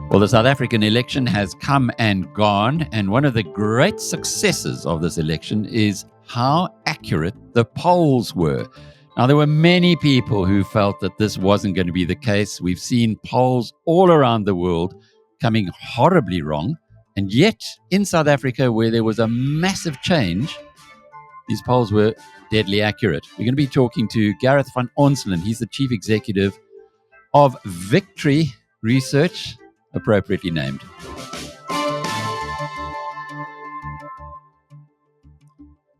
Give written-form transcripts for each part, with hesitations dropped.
Well, the South African election has come and gone, and one of the great successes of this election is how accurate the polls were. Now, there were many people who felt that this wasn't going to be the case. We've seen polls all around the world coming horribly wrong, and yet in South Africa, where there was a massive change, these polls were deadly accurate. We're going to be talking to Gareth van Onselen. He's the chief executive of Victory Research, appropriately named.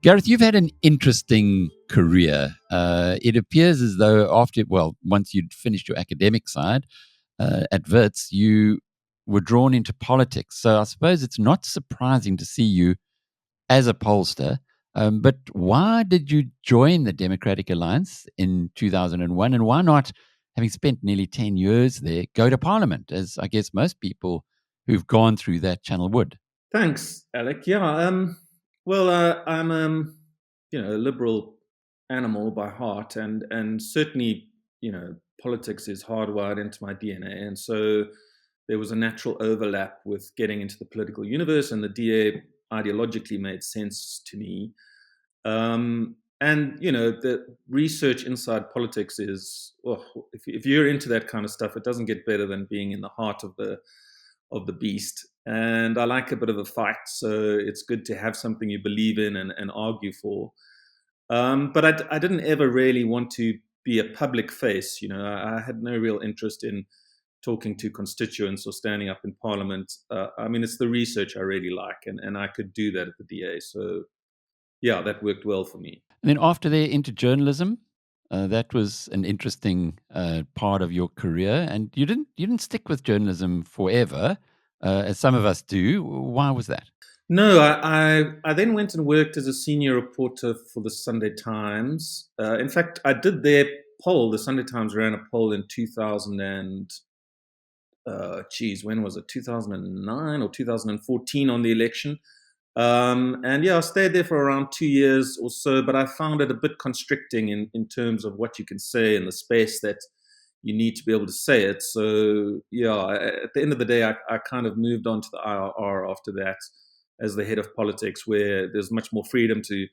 Gareth, you've had an interesting career. It appears as though once you'd finished your academic side at Wits, you were drawn into politics. So I suppose it's not surprising to see you as a pollster. But why did you join the Democratic Alliance in 2001? And why not, having spent nearly 10 years there, go to Parliament, as I guess most people who've gone through that channel would? Thanks, Alec. Yeah, I'm a liberal animal by heart, and certainly, politics is hardwired into my DNA, and so there was a natural overlap with getting into the political universe, and the DA ideologically made sense to me. And the research inside politics is, if you're into that kind of stuff, it doesn't get better than being in the heart of the beast. And I like a bit of a fight, so it's good to have something you believe in and argue for. But I didn't ever really want to be a public face. I had no real interest in talking to constituents or standing up in Parliament. It's the research I really like, and I could do that at the DA. So, yeah, that worked well for me. And then after there, into journalism. That was an interesting part of your career, and you didn't stick with journalism forever, as some of us do. Why was that? No, I then went and worked as a senior reporter for the Sunday Times. In fact, I did their poll. The Sunday Times ran a poll in 2000 and when was it? 2009 or 2014 on the election. And yeah, I stayed there for around 2 years or so, but I found it a bit constricting in terms of what you can say in the space that you need to be able to say it. So yeah, at the end of the day, I kind of moved on to the IRR after that as the head of politics, where there's much more freedom to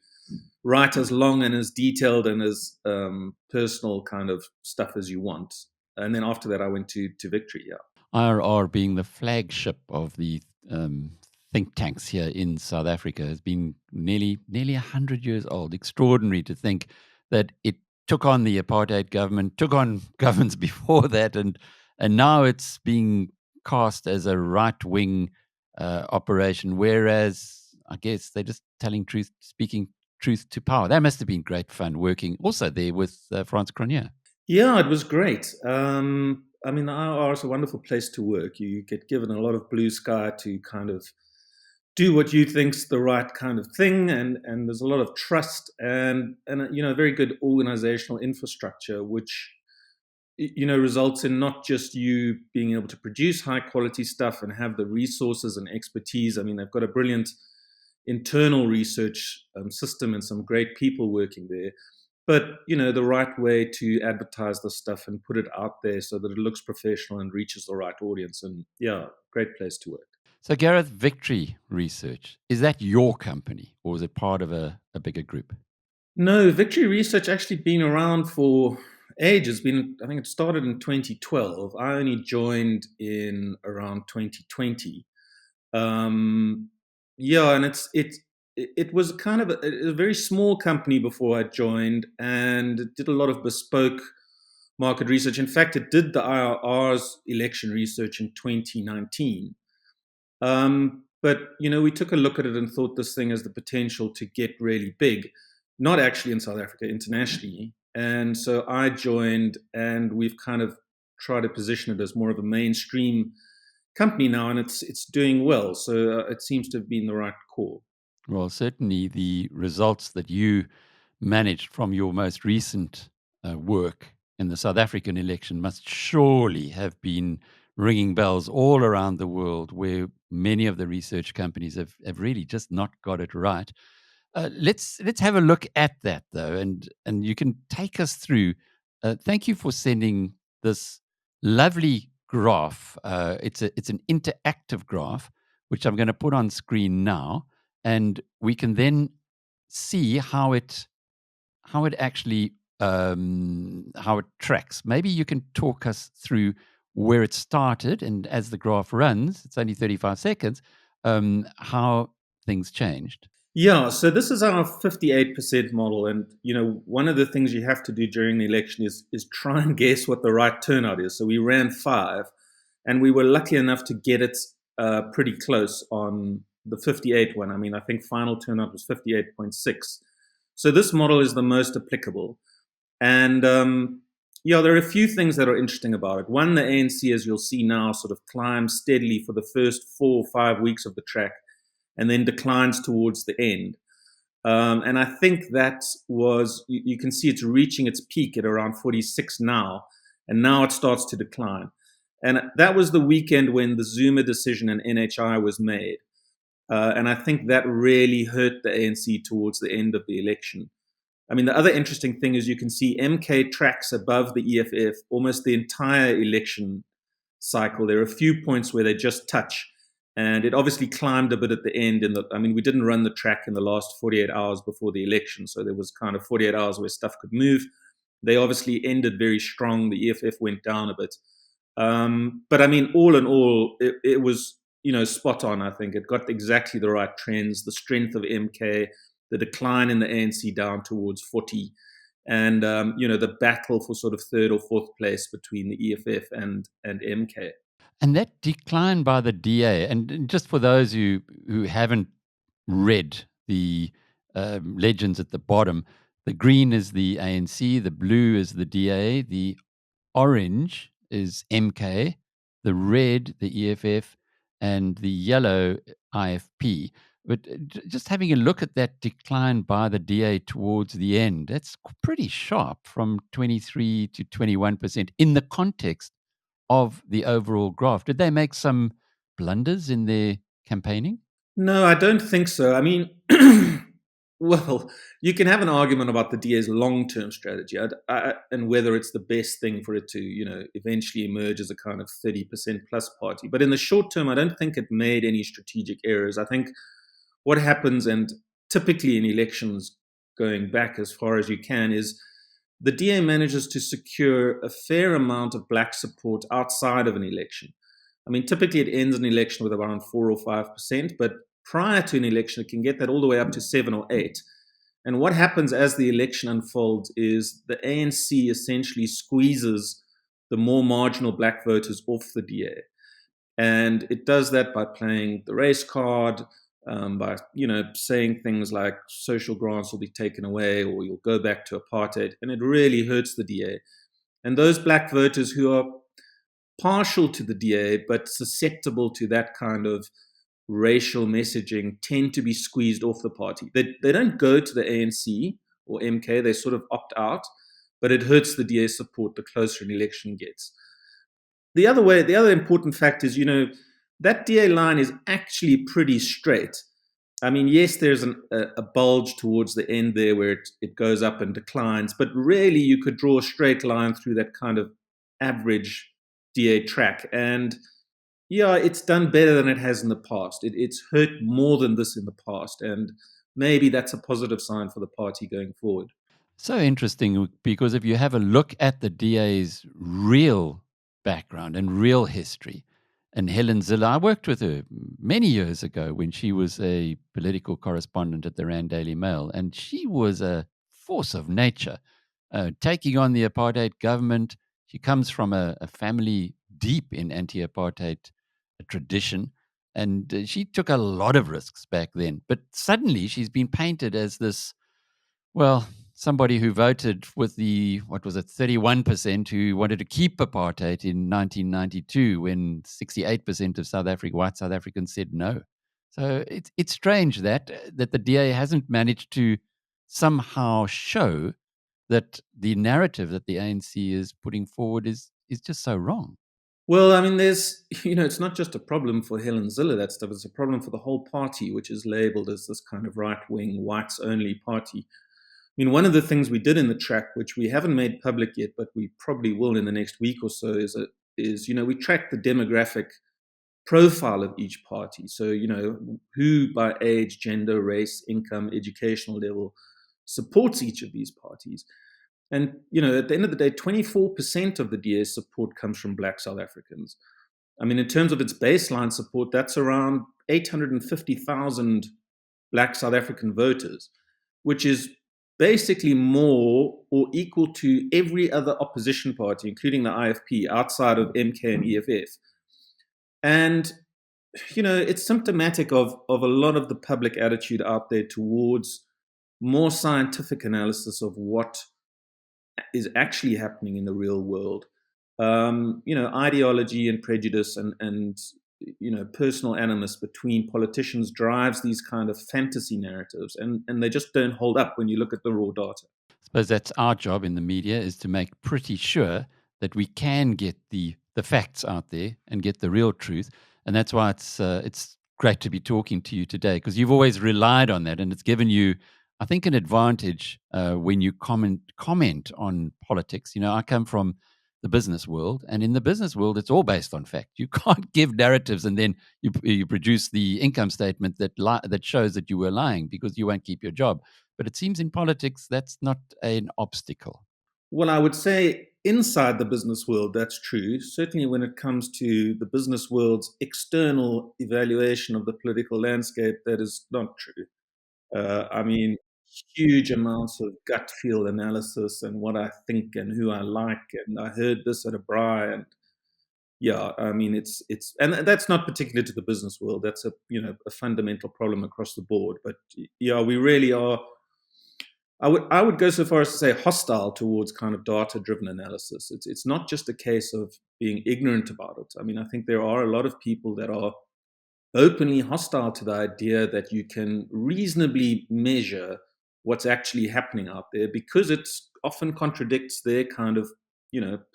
write as long and as detailed and as personal kind of stuff as you want. And then after that, I went to Victory. Yeah. IRR being the flagship of the think tanks here in South Africa has been nearly 100 years old. Extraordinary to think that it took on the apartheid government, took on governments before that, and now it's being cast as a right-wing operation, whereas I guess they're just telling truth, speaking truth to power. That must have been great fun working also there with Frans Cronje. Yeah, it was great. The IR is a wonderful place to work. You get given a lot of blue sky to kind of do what you think's the right kind of thing, and there's a lot of trust and very good organizational infrastructure, which results in not just you being able to produce high quality stuff and have the resources and expertise. I mean, they've got a brilliant internal research system and some great people working there, but the right way to advertise the stuff and put it out there so that it looks professional and reaches the right audience. And yeah, great place to work. So, Gareth, Victory Research, is that your company or is it part of a bigger group? No, Victory Research actually been around for ages. I think it started in 2012. I only joined in around 2020. Yeah, and it was kind of a very small company before I joined, and it did a lot of bespoke market research. In fact, it did the IRR's election research in 2019. But we took a look at it and thought this thing has the potential to get really big, not actually in South Africa, internationally. And so I joined, and we've kind of tried to position it as more of a mainstream company now, and it's doing well. So it seems to have been the right call. Well, certainly the results that you managed from your most recent work in the South African election must surely have been ringing bells all around the world, where many of the research companies have really just not got it right. Let's have a look at that, though, and you can take us through. Thank you for sending this lovely graph. It's an interactive graph, which I'm going to put on screen now, and we can then see how it actually how it tracks. Maybe you can talk us through where it started, and as the graph runs, it's only 35 seconds, how things changed. Yeah, so this is our 58% model, and one of the things you have to do during the election is try and guess what the right turnout is. So we ran 5, and we were lucky enough to get it pretty close on the 58 one. I mean, I think final turnout was 58.6. So this model is the most applicable, and there are a few things that are interesting about it. One, the ANC, as you'll see now, sort of climbs steadily for the first 4 or 5 weeks of the track, and then declines towards the end. And I think that was, you can see it's reaching its peak at around 46 now, and now it starts to decline. And that was the weekend when the Zuma decision and NHI was made. And I think that really hurt the ANC towards the end of the election. I mean, the other interesting thing is you can see MK tracks above the EFF almost the entire election cycle. There are a few points where they just touch. And it obviously climbed a bit at the end. We didn't run the track in the last 48 hours before the election. So there was kind of 48 hours where stuff could move. They obviously ended very strong. The EFF went down a bit. But I mean, all in all, it was, spot on, I think. It got exactly the right trends, the strength of MK, the decline in the ANC down towards 40, and, the battle for sort of third or fourth place between the EFF and MK. And that decline by the DA, and just for those who haven't read the legends at the bottom, the green is the ANC, the blue is the DA, the orange is MK, the red the EFF, and the yellow IFP. But just having a look at that decline by the DA towards the end, that's pretty sharp, from 23 to 21% in the context of the overall graph. Did they make some blunders in their campaigning? No, I don't think so. I mean, well, you can have an argument about the DA's long-term strategy and whether it's the best thing for it to, eventually emerge as a kind of 30% plus party. But in the short term, I don't think it made any strategic errors. I think what happens, and typically in elections going back as far as you can, is the DA manages to secure a fair amount of black support outside of an election. I mean, typically it ends an election with around 4 or 5%, but prior to an election, it can get that all the way up to 7 or 8. And what happens as the election unfolds is the ANC essentially squeezes the more marginal black voters off the DA. And it does that by playing the race card, by saying things like social grants will be taken away or you'll go back to apartheid, and it really hurts the DA. And those black voters who are partial to the DA but susceptible to that kind of racial messaging tend to be squeezed off the party. They don't go to the ANC or MK, they sort of opt out, but it hurts the DA support the closer an election gets. The other important fact is, that DA line is actually pretty straight. I mean, yes, there's a bulge towards the end there where it goes up and declines, but really you could draw a straight line through that kind of average DA track. And yeah, it's done better than it has in the past. It's hurt more than this in the past. And maybe that's a positive sign for the party going forward. So interesting, because if you have a look at the DA's real background and real history, and Helen Zille, I worked with her many years ago when she was a political correspondent at the Rand Daily Mail, and she was a force of nature, taking on the apartheid government. She comes from a family deep in anti-apartheid tradition, and she took a lot of risks back then. But suddenly she's been painted as this, well, somebody who voted with the, what was it, 31% who wanted to keep apartheid in 1992 when 68% of white South Africans said no. So it's strange that the DA hasn't managed to somehow show that the narrative that the ANC is putting forward is just so wrong. Well, I mean, there's, it's not just a problem for Helen Zille, that stuff. It's a problem for the whole party, which is labeled as this kind of right-wing, whites-only party. I mean, one of the things we did in the track, which we haven't made public yet, but we probably will in the next week or so, is is, we track the demographic profile of each party. So, who by age, gender, race, income, educational level supports each of these parties. And, at the end of the day, 24% of the DS support comes from Black South Africans. I mean, in terms of its baseline support, that's around 850,000 Black South African voters, which is basically more or equal to every other opposition party, including the IFP, outside of MK and EFF. And, it's symptomatic of a lot of the public attitude out there towards more scientific analysis of what is actually happening in the real world. Ideology and prejudice and personal animus between politicians drives these kind of fantasy narratives, and they just don't hold up when you look at the raw data. I suppose that's our job in the media, is to make pretty sure that we can get the facts out there and get the real truth. And that's why it's great to be talking to you today, because you've always relied on that, and it's given you, I think, an advantage when you comment on politics. I come from the business world, and in the business world, it's all based on fact. You can't give narratives and then you produce the income statement that shows that you were lying, because you won't keep your job. But it seems in politics that's not an obstacle. Well, I would say inside the business world, that's true. Certainly when it comes to the business world's external evaluation of the political landscape, that is not true. I mean, huge amounts of gut feel analysis and what I think and who I like, and I heard this at a braai, and yeah, I mean, and that's not particular to the business world. That's a fundamental problem across the board. But yeah, we really are. I would go so far as to say hostile towards kind of data-driven analysis. It's not just a case of being ignorant about it. I mean, I think there are a lot of people that are openly hostile to the idea that you can reasonably measure what's actually happening out there, because it often contradicts their kind of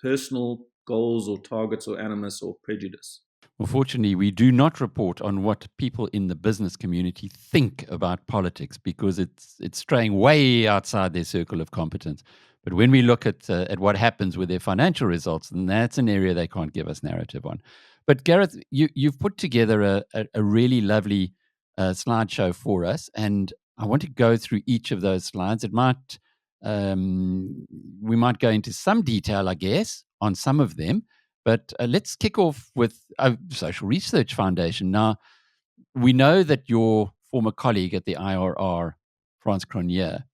personal goals or targets or animus or prejudice. Well, fortunately, we do not report on what people in the business community think about politics, because it's straying way outside their circle of competence. But when we look at what happens with their financial results, then that's an area they can't give us narrative on. But Gareth, you've put together a really lovely slideshow for us, and I want to go through each of those slides. We might go into some detail, I guess, on some of them. But let's kick off with Social Research Foundation. Now, we know that your former colleague at the IRR, Frans Cronje,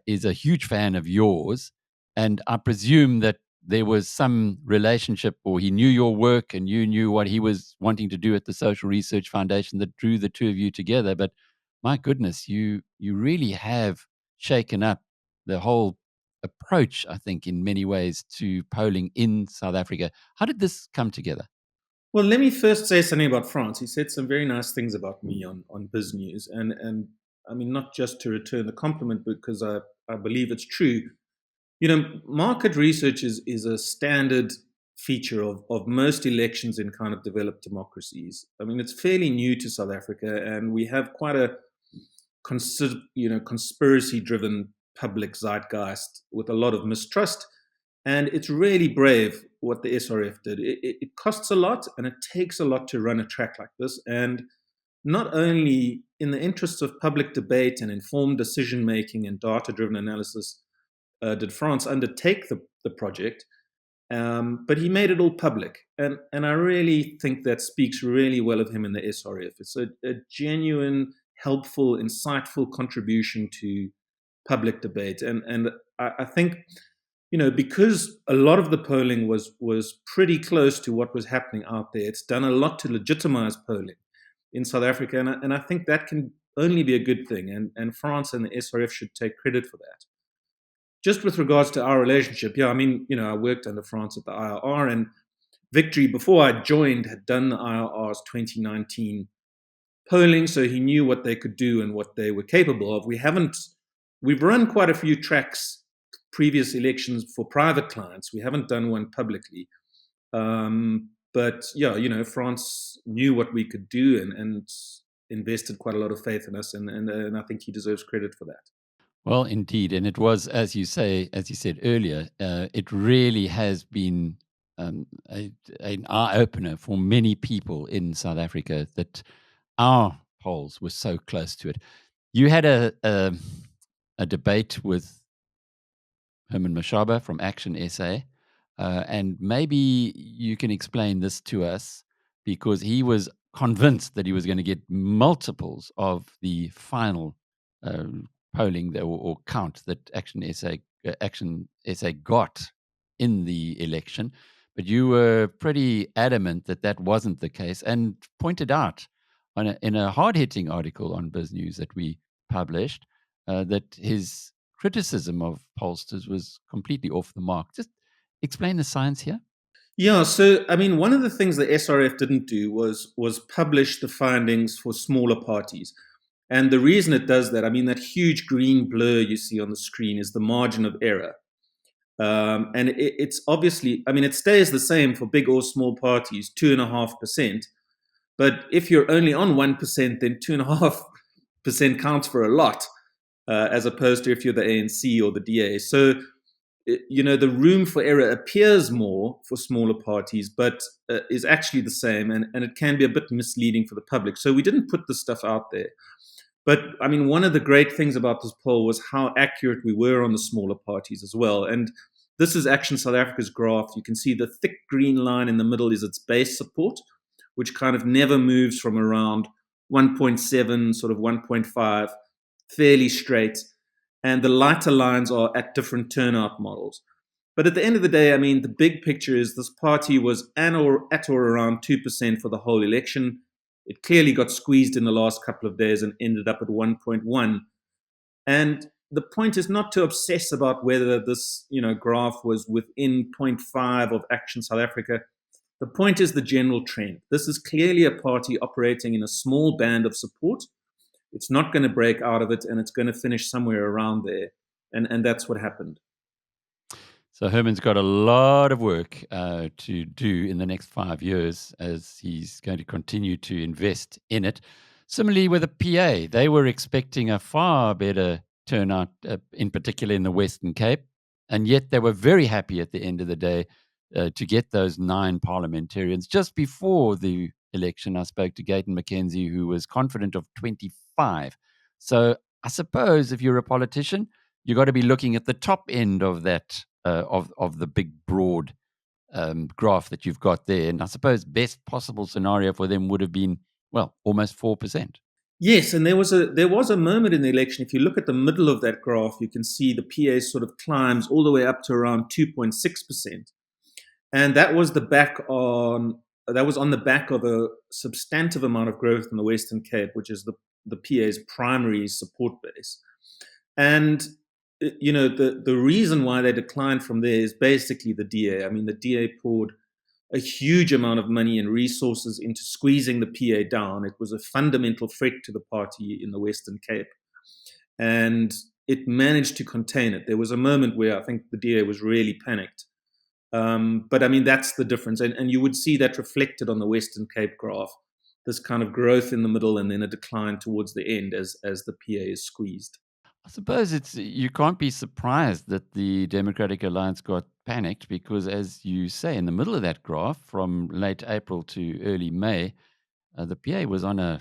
is a huge fan of yours. And I presume that there was some relationship, or he knew your work and you knew what he was wanting to do at the Social Research Foundation, that drew the two of you together. But my goodness, you really have shaken up the whole approach, I think, in many ways, to polling in South Africa. How did this come together? Well, let me first say something about France. He said some very nice things about me on BizNews, and I mean, not just to return the compliment, because I believe it's true. Market research is a standard feature of most elections in kind of developed democracies. I mean, it's fairly new to South Africa, and we have quite a conspiracy-driven public zeitgeist with a lot of mistrust. And it's really brave what the SRF did. It costs a lot, and it takes a lot to run a track like this. And not only in the interests of public debate and informed decision making and data driven analysis did France undertake the project, but he made it all public. And I really think that speaks really well of him in the SRF. It's a genuine, helpful, insightful contribution to public debate. And I think, because a lot of the polling was pretty close to what was happening out there, it's done a lot to legitimize polling in South Africa. And I think that can only be a good thing. And France and the SRF should take credit for that. Just with regards to our relationship, yeah, I mean, I worked under France at the IRR, and Victory, before I joined, had done the IRR's 2019 polling, so he knew what they could do and what they were capable of. We've run quite a few tracks, previous elections, for private clients. We haven't done one publicly. But yeah, France knew what we could do and invested quite a lot of faith in us, and I think he deserves credit for that. Well, indeed. And it was, as you said earlier, it really has been an eye opener for many people in South Africa that our polls were so close to it. You had a debate with Herman Mashaba from Action SA, and maybe you can explain this to us because he was convinced that he was going to get multiples of the final uh, polling or count that Action SA got in the election. But you were pretty adamant that that wasn't the case and pointed out in a hard hitting article on BizNews that we published that his criticism of pollsters was completely off the mark. Just explain the science here. Yeah, so I mean, one of the things the SRF didn't do was publish the findings for smaller parties. And the reason it does that, I mean, that huge green blur you see on the screen is the margin of error. And it's obviously, I mean, it stays the same for big or small parties, 2.5%. But if you're only on 1%, then 2.5% counts for a lot, as opposed to if you're the ANC or the DA. So, the room for error appears more for smaller parties, but is actually the same, and it can be a bit misleading for the public. So we didn't put this stuff out there. But I mean, one of the great things about this poll was how accurate we were on the smaller parties as well. And this is Action South Africa's graph. You can see the thick green line in the middle is its base support, which kind of never moves from around 1.7, sort of 1.5, fairly straight. And the lighter lines are at different turnout models. But at the end of the day, I mean, the big picture is this party was at or around 2% for the whole election. It clearly got squeezed in the last couple of days and ended up at 1.1. And the point is not to obsess about whether this, graph was within zero point 0.5 of Action South Africa. The point is the general trend. This is clearly a party operating in a small band of support. It's not going to break out of it, and it's going to finish somewhere around there. And that's what happened. So Herman's got a lot of work to do in the next 5 years as he's going to continue to invest in it. Similarly with the PA, they were expecting a far better turnout, in particular in the Western Cape, and yet they were very happy at the end of the day to get those 9 parliamentarians. Just before the election, I spoke to Gayton McKenzie, who was confident of 25. So I suppose if you're a politician, you've got to be looking at the top end of that of the big broad graph that you've got there. And I suppose best possible scenario for them would have been, well, almost 4%. Yes, and there was a moment in the election. If you look at the middle of that graph, you can see the PA sort of climbs all the way up to around 2.6%, and that was on the back of a substantive amount of growth in the Western Cape, which is the PA's primary support base. And the reason why they declined from there is basically the DA. I mean, the DA poured a huge amount of money and resources into squeezing the PA down. It was a fundamental threat to the party in the Western Cape, and it managed to contain it. There was a moment where I think the DA was really panicked. But I mean, that's the difference. And you would see that reflected on the Western Cape graph, this kind of growth in the middle and then a decline towards the end as the PA is squeezed. I suppose you can't be surprised that the Democratic Alliance got panicked because, as you say, in the middle of that graph, from late April to early May, the PA was on a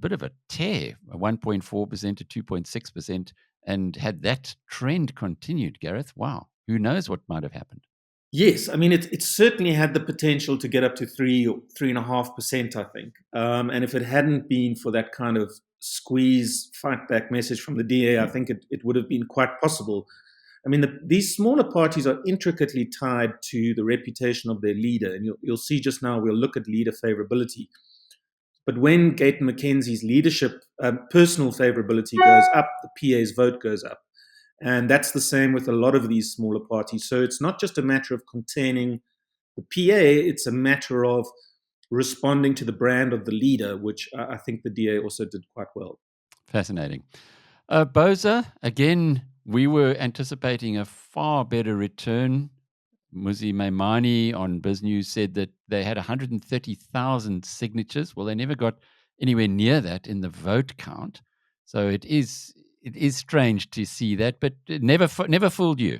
bit of a tear, 1.4% to 2.6%, and had that trend continued, Gareth, wow, who knows what might have happened? Yes, I mean it certainly had the potential to get up to 3.5%, I think. And if it hadn't been for that kind of squeeze fight back message from the DA, I think it would have been quite possible. I mean, these smaller parties are intricately tied to the reputation of their leader, and you'll see just now we'll look at leader favorability. But when Gayton McKenzie's leadership, personal favorability goes up, the PA's vote goes up. And that's the same with a lot of these smaller parties. So it's not just a matter of containing the PA, it's a matter of responding to the brand of the leader, which I think the DA also did quite well. Fascinating. Boza, again, we were anticipating a far better return. Muzi Maimani on BizNews said that they had 130,000 signatures. Well, they never got anywhere near that in the vote count. So it is strange to see that, but it never fooled you.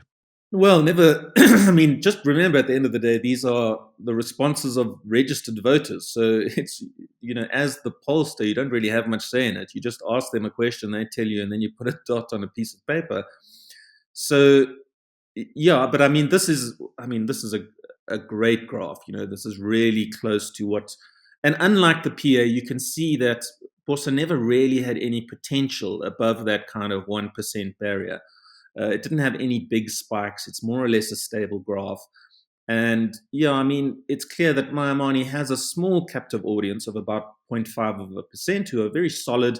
Well, never. I mean, just remember at the end of the day, these are the responses of registered voters. So it's, as the pollster, you don't really have much say in it. You just ask them a question, they tell you, and then you put a dot on a piece of paper. So, yeah, but this is a great graph. This is really close to what, and unlike the PA, you can see that Bossa never really had any potential above that kind of 1% barrier. It didn't have any big spikes. It's more or less a stable graph. And yeah, it's clear that Mayamani has a small captive audience of about 0.5% who are very solid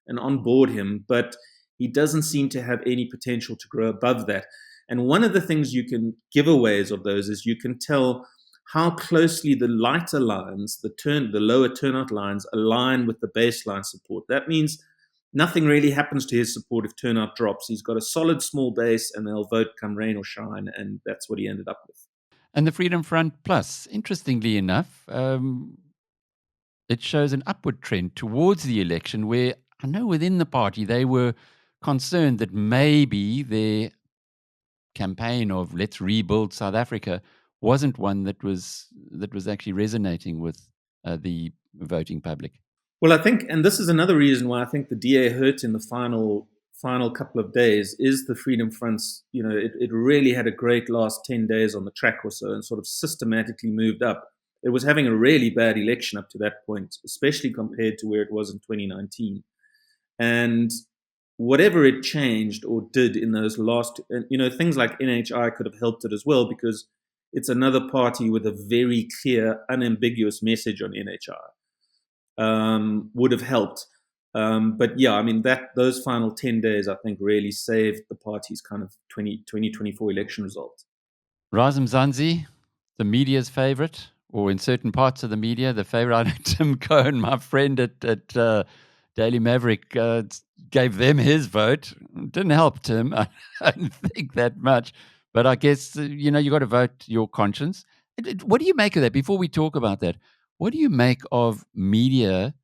and on board him, but he doesn't seem to have any potential to grow above that. And one of the things you can giveaways of those is you can tell how closely the lighter lines, the lower turnout lines, align with the baseline support. That means nothing really happens to his support if turnout drops. He's got a solid small base, and they'll vote come rain or shine, and that's what he ended up with. And the Freedom Front Plus, interestingly enough, it shows an upward trend towards the election where I know within the party they were concerned that maybe their campaign of let's rebuild South Africa wasn't one that was actually resonating with the voting public. Well, I think, and this is another reason why I think the DA hurt in the final couple of days, is the Freedom Fronts. It really had a great last 10 days on the track or so, and sort of systematically moved up. It was having a really bad election up to that point, especially compared to where it was in 2019. And whatever it changed or did in those last, things like NHI could have helped it as well, because it's another party with a very clear, unambiguous message on NHI. Would have helped. But yeah, those final 10 days, I think, really saved the party's kind of 2024 election result. Razim Zanzi, the media's favorite, or in certain parts of the media, the favorite. I know Tim Cohen, my friend at Daily Maverick, gave them his vote. Didn't help Tim, I don't think that much. But I guess, you got to vote your conscience. What do you make of that? Before we talk about that, what do you make of media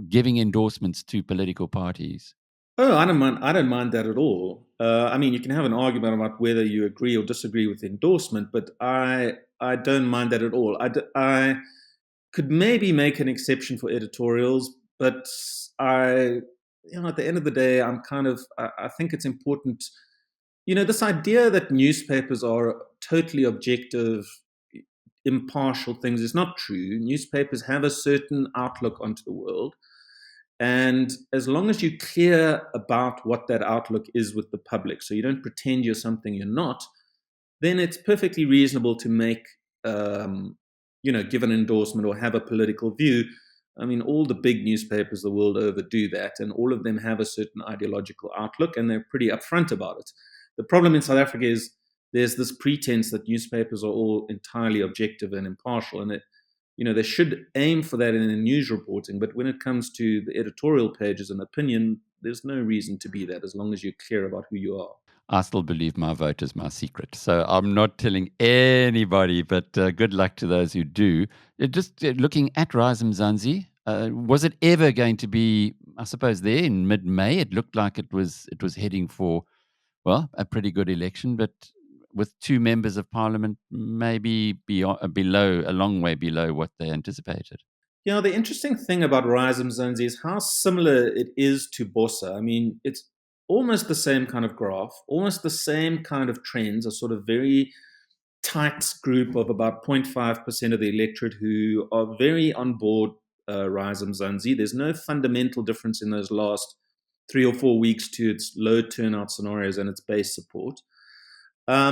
giving endorsements to political parties? Oh, I don't mind. I don't mind that at all. You can have an argument about whether you agree or disagree with the endorsement, but I don't mind that at all. I could maybe make an exception for editorials, but at the end of the day, I think it's important. This idea that newspapers are totally objective, impartial things is not true. Newspapers have a certain outlook onto the world. And as long as you're clear about what that outlook is with the public, so you don't pretend you're something you're not, then it's perfectly reasonable to give an endorsement or have a political view. All the big newspapers the world over do that, and all of them have a certain ideological outlook, and they're pretty upfront about it. The problem in South Africa is there's this pretense that newspapers are all entirely objective and impartial, and they should aim for that in the news reporting. But when it comes to the editorial pages and opinion, there's no reason to be that, as long as you're clear about who you are. I still believe my vote is my secret. So I'm not telling anybody, but good luck to those who do. Looking at Razim Zanzi, was it ever going to be, I suppose, there in mid-May? It looked like it was heading for, well, a pretty good election, but with two members of parliament maybe below, a long way below what they anticipated. Yeah, the interesting thing about Razim Zanzi is how similar it is to Bossa. It's almost the same kind of graph, almost the same kind of trends, a sort of very tight group of about 0.5% of the electorate who are very on board Razim Zanzi. There's no fundamental difference in those last 3 or 4 weeks to its low turnout scenarios and its base support. I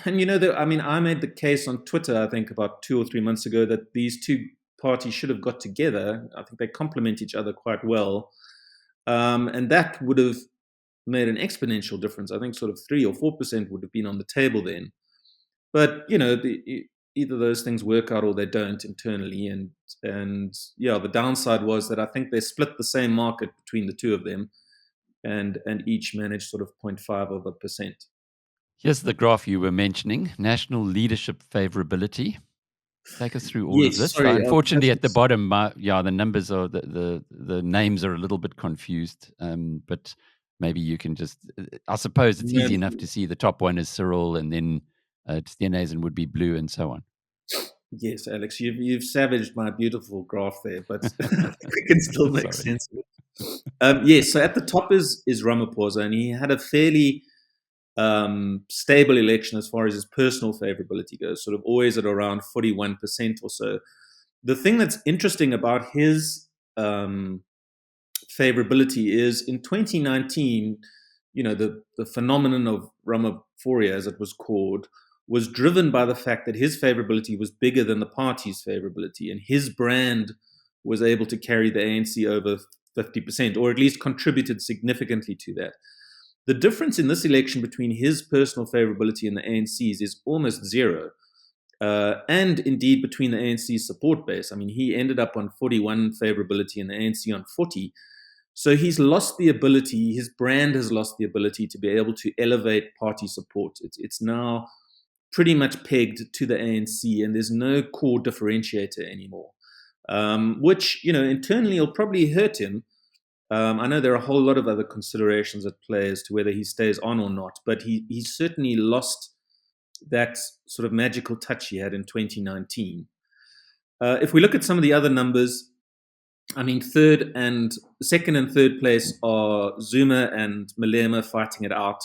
made the case on Twitter, I think about 2 or 3 months ago, that these two parties should have got together. I think they complement each other quite well. And that would have made an exponential difference. I think sort of 3 or 4% would have been on the table then. But, either those things work out or they don't internally. And yeah, the downside was that I think they split the same market between the two of them, and each managed sort of 0.5%. Here's the graph you were mentioning, national leadership favorability. Take us through all of Yes, this. sorry. Unfortunately, at the bottom, the numbers are the names are a little bit confused. But maybe you can just, I suppose it's No, easy enough to see the top one is Cyril, and then Steenhuisen would be blue, and so on. yes, Alex, you've savaged my beautiful graph there, but I think we can still make Sorry. sense of it. Yes, so at the top is Ramaphosa, and he had a fairly stable election as far as his personal favorability goes, sort of always at around 41% or so. The thing that's interesting about his favorability is in 2019, the phenomenon of Ramaphoria, as it was called, was driven by the fact that his favorability was bigger than the party's favorability, and his brand was able to carry the ANC over 50%, or at least contributed significantly to that. The difference in this election between his personal favorability and the ANC's is almost zero. And indeed between the ANC's support base. I mean, he ended up on 41 favorability and the ANC on 40. So he's lost the ability, his brand has lost the ability to be able to elevate party support. It's now pretty much pegged to the ANC, and there's no core differentiator anymore, which, internally will probably hurt him. I know there are a whole lot of other considerations at play as to whether he stays on or not, but he's certainly lost that sort of magical touch he had in 2019. If we look at some of the other numbers, I mean, second and third place are Zuma and Malema fighting it out.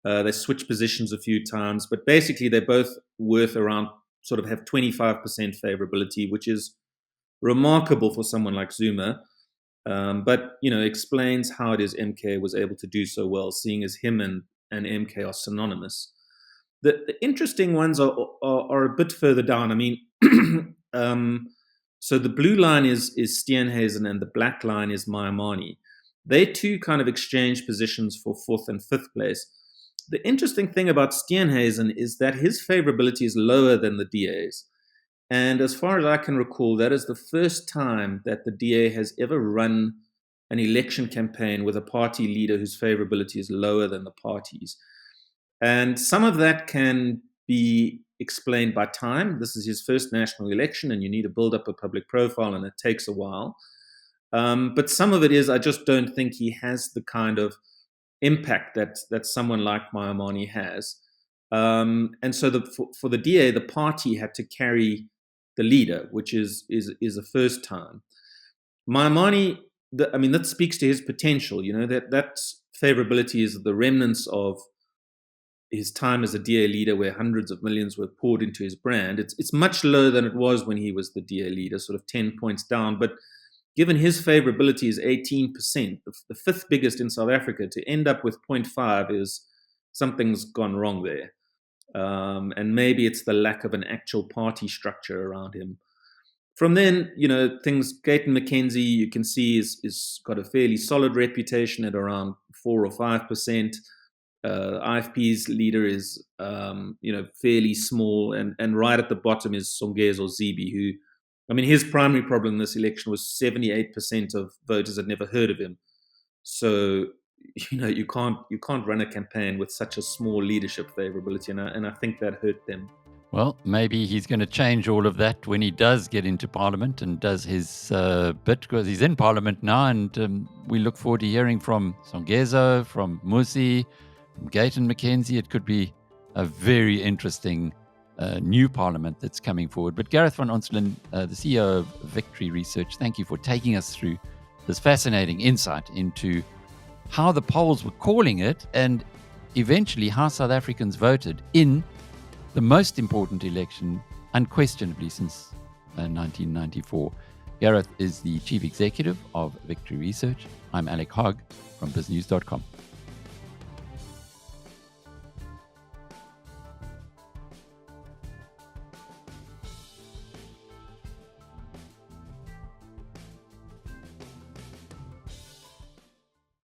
They switch positions a few times, but basically they're both worth around, sort of have 25% favorability, which is remarkable for someone like Zuma. But explains how it is MK was able to do so well, seeing as him and MK are synonymous. The interesting ones are a bit further down. I mean, so the blue line is Steenhuisen and the black line is Maimane. They two kind of exchange positions for fourth and fifth place. The interesting thing about Steenhuisen is that his favorability is lower than the DA's. And as far as I can recall, that is the first time that the DA has ever run an election campaign with a party leader whose favorability is lower than the party's. And some of that can be explained by time. This is his first national election, and you need to build up a public profile, and it takes a while. But some of it is, I just don't think he has the kind of impact that someone like Maimane has. And so for the DA, the party had to carry the leader, which is the first time. Maimane, that speaks to his potential. That favorability is the remnants of his time as a DA leader, where hundreds of millions were poured into his brand. It's much lower than it was when he was the DA leader, sort of 10 points down. But given his favorability is 18%, the fifth biggest in South Africa, to end up with 0.5 is something's gone wrong there. And maybe it's the lack of an actual party structure around him. From then, things, Gayton McKenzie, you can see is got a fairly solid reputation at around 4 or 5%. IFP's leader is, fairly small, and right at the bottom is Songezo Zibi, who, his primary problem in this election was 78% of voters had never heard of him. So, you can't run a campaign with such a small leadership favorability, and I think that hurt them. Well, maybe he's going to change all of that when he does get into Parliament and does his bit, because he's in Parliament now, and we look forward to hearing from Songezo, from Musi, from Gayton McKenzie. It could be a very interesting new Parliament that's coming forward. But Gareth van Onselen, the CEO of Victory Research, thank you for taking us through this fascinating insight into how the polls were calling it and eventually how South Africans voted in the most important election, unquestionably, since 1994. Gareth is the Chief Executive of Victory Research. I'm Alec Hogg from BizNews.com.